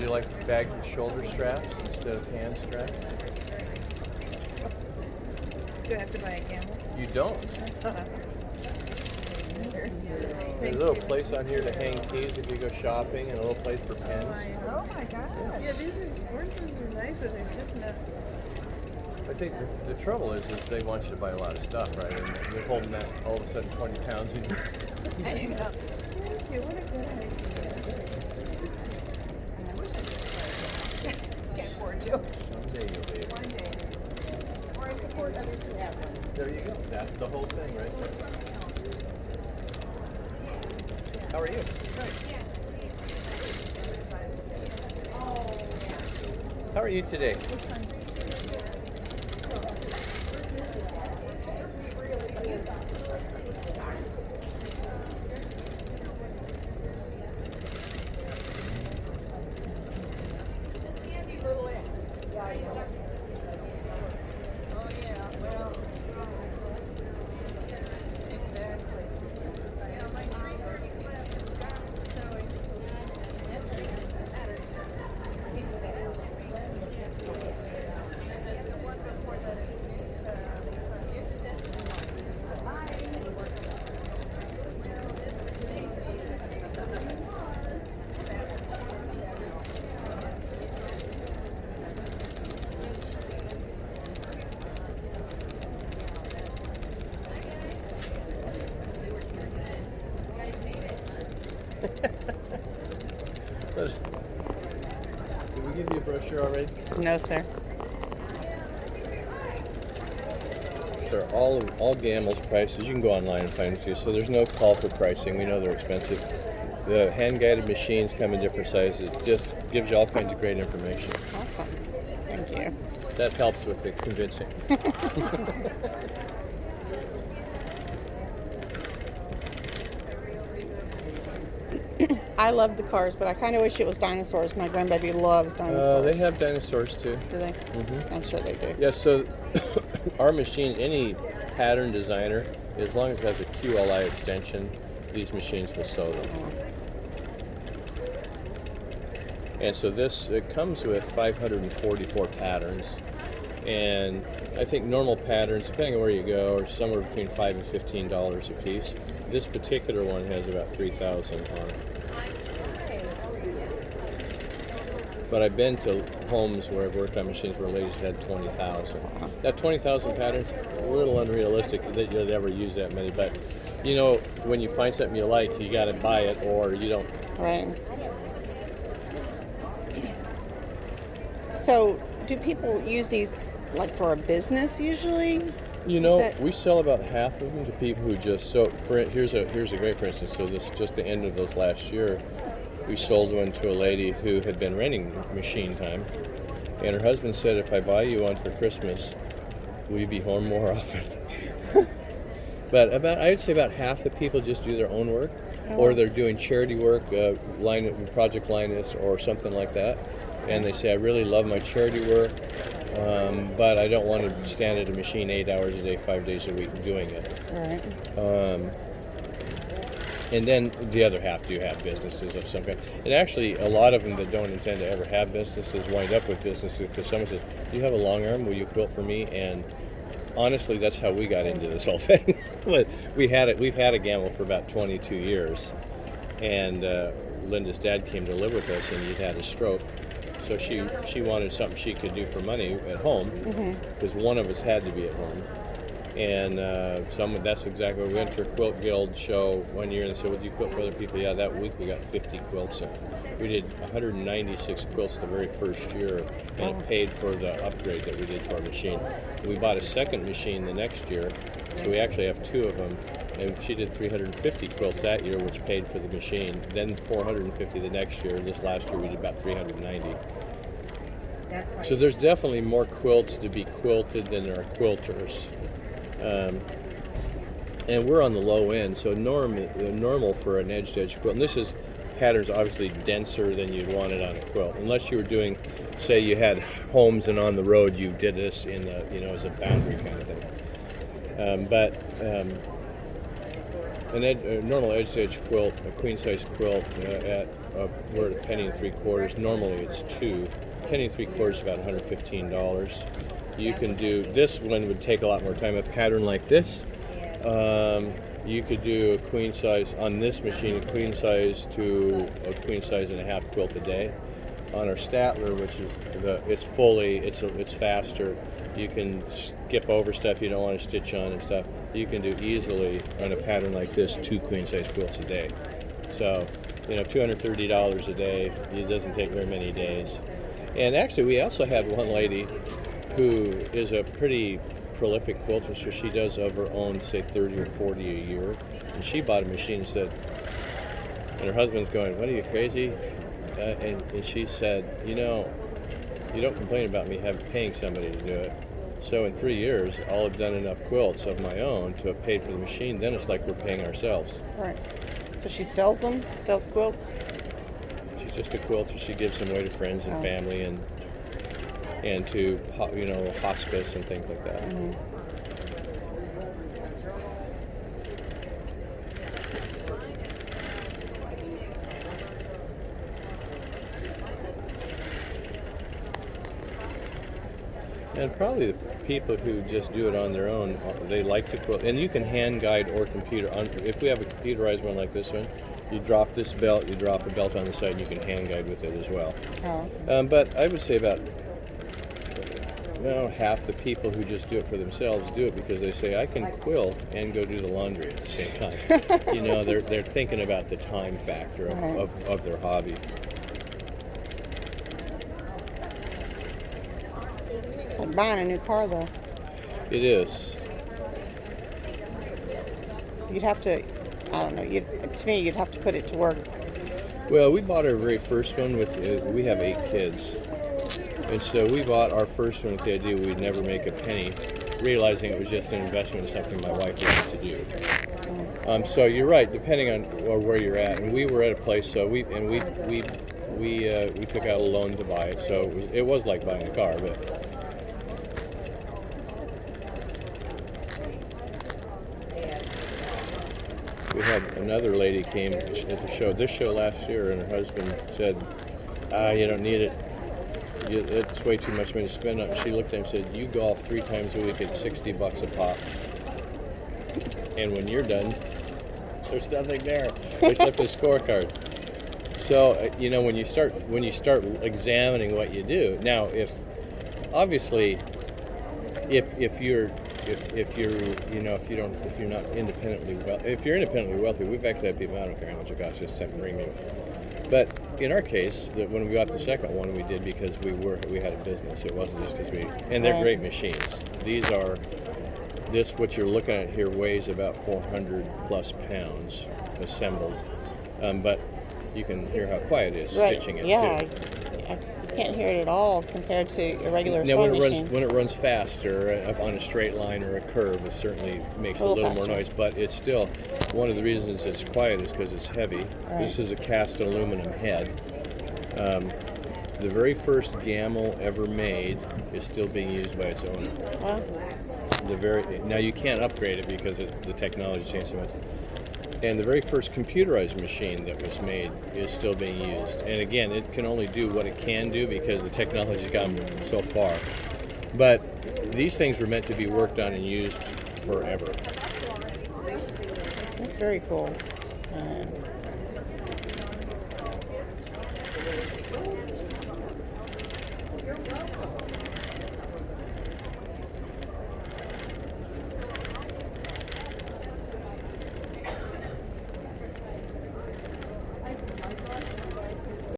you like bag shoulder straps instead of hand straps? Do I have to buy a camel? You don't. There's a little place on here to hang keys if you go shopping, and a little place for pens. Oh my gosh. Yeah, these orange ones are nice, but they're just not. I think the trouble is they want you to buy a lot of stuff, right? And you're holding that all of a sudden 20 pounds in your. I know. Thank you. What a good idea. I wish I could. Can't afford to. Someday you'll be able One to. day. Or I support others who have one. There you go. That's the whole thing, right there. How are you? How are you today? Did we give you a brochure already? No, sir. They're all Gamel's prices. You can go online and find them too. So there's no call for pricing. We know they're expensive. The hand-guided machines come in different sizes. Just gives you all kinds of great information. Awesome. Thank you. That helps with the convincing. I love the cars, but I kind of wish it was dinosaurs. My grandbaby loves dinosaurs. They have dinosaurs too. Do they? Mm-hmm. I'm sure they do. Yeah, so our machine, any pattern designer, as long as it has a QLI extension, these machines will sew them. And so it comes with 544 patterns. And I think normal patterns, depending on where you go, are somewhere between $5 and $15 a piece. This particular one has about 3,000 on it. But I've been to homes where I've worked on machines where ladies had 20,000. That 20,000 patterns, a little unrealistic that you'd ever use that many. But you know, when you find something you like, you got to buy it, or you don't. Right. So, do people use these like for a business usually? You know, we sell about half of them to people who just here's a great for instance. So this just the end of this last year, we sold one to a lady who had been renting machine time, and her husband said, "If I buy you one for Christmas, will you be home more often?" But I'd say about half the people just do their own work, or they're doing charity work, Project Linus or something like that, and they say, "I really love my charity work. But I don't want to stand at a machine 8 hours a day, 5 days a week doing it." Right. And then the other half do have businesses of some kind. And actually, a lot of them that don't intend to ever have businesses wind up with businesses because someone says, "Do you have a long arm? Will you quilt for me?" And honestly, that's how we got into this whole thing. But we've had a Gamble for about 22 years. And Linda's dad came to live with us, and he'd had a stroke. So she wanted something she could do for money at home, because one of us had to be at home. And that's exactly what we went to a Quilt Guild show one year and said, "Would you quilt for other people?" Yeah, that week we got 50 quilts in. We did 196 quilts the very first year, and it paid for the upgrade that we did to our machine. We bought a second machine the next year, so we actually have two of them. And she did 350 quilts that year, which paid for the machine. Then 450 the next year. This last year we did about 390. So there's definitely more quilts to be quilted than there are quilters. And we're on the low end, so normal for an edge-to-edge quilt. And this is patterns obviously denser than you'd want it on a quilt, unless you were doing, say, you had homes and on the road you did this in the, as a boundary kind of thing. A normal edge-to-edge quilt, a queen-size quilt at we're at a penny and 3/4. Normally it's 2. Penny and 3/4 is about $115. You can do this one would take a lot more time. A pattern like this, you could do a queen size on this machine, a queen size to a queen size and a half quilt a day. On our Statler, which is it's faster. You can skip over stuff you don't want to stitch on and stuff. You can do easily on a pattern like this 2 queen size quilts a day. So, $230 a day. It doesn't take very many days. And actually, we also had one lady who is a pretty prolific quilter, so she does of her own, say 30 or 40 a year. And she bought a machine and said, and her husband's going, "What, are you crazy?" And she said, you don't complain about me paying somebody to do it. So in 3 years, I'll have done enough quilts of my own to have paid for the machine. Then it's like we're paying ourselves. Right. So she sells them? Sells quilts? She's just a quilter. She gives them away to friends and family and to hospice and things like that. Mm-hmm. And probably the people who just do it on their own, they like to quilt. And you can hand guide or computer. If we have a computerized one like this one, you drop this belt, you drop a belt on the side, and you can hand guide with it as well. Oh. But I would say about half the people who just do it for themselves do it because they say, I can quilt and go do the laundry at the same time. They're thinking about the time factor of their hobby. It's like buying a new car, though. It is. You'd have to, I don't know, to me, you'd have to put it to work. Well, we bought our very first one we have 8 kids. And so we bought our first one with the idea we'd never make a penny, realizing it was just an investment in something my wife wanted to do. So you're right, depending on where you're at. And we were at a place, so we took out a loan to buy it. So it was like buying a car, but. We had another lady came at this show last year, and her husband said, you don't need it. It's way too much money to spend on it. She looked at him and said, you golf 3 times a week at $60 a pop. And when you're done, there's nothing there. Except a scorecard. So, when you start examining what you do, now if you're independently wealthy, we've actually had people, I don't care how much it costs, just bring me. But in our case, when we got the second one, we did because we had a business. It wasn't just because and they're great machines. What you're looking at here weighs about 400 plus pounds assembled. But you can hear how quiet it is stitching it too. You can't hear it at all compared to a regular now, sewing machine. when it runs faster on a straight line or a curve, it certainly makes a little more noise. But it's still one of the reasons it's quiet is because it's heavy. Right. This is a cast aluminum head. The very first Gamel ever made is still being used by its owner. Wow. Now you can't upgrade it because the technology changed so much. And the very first computerized machine that was made is still being used. And again, it can only do what it can do because the technology's gone so far. But these things were meant to be worked on and used forever. That's very cool.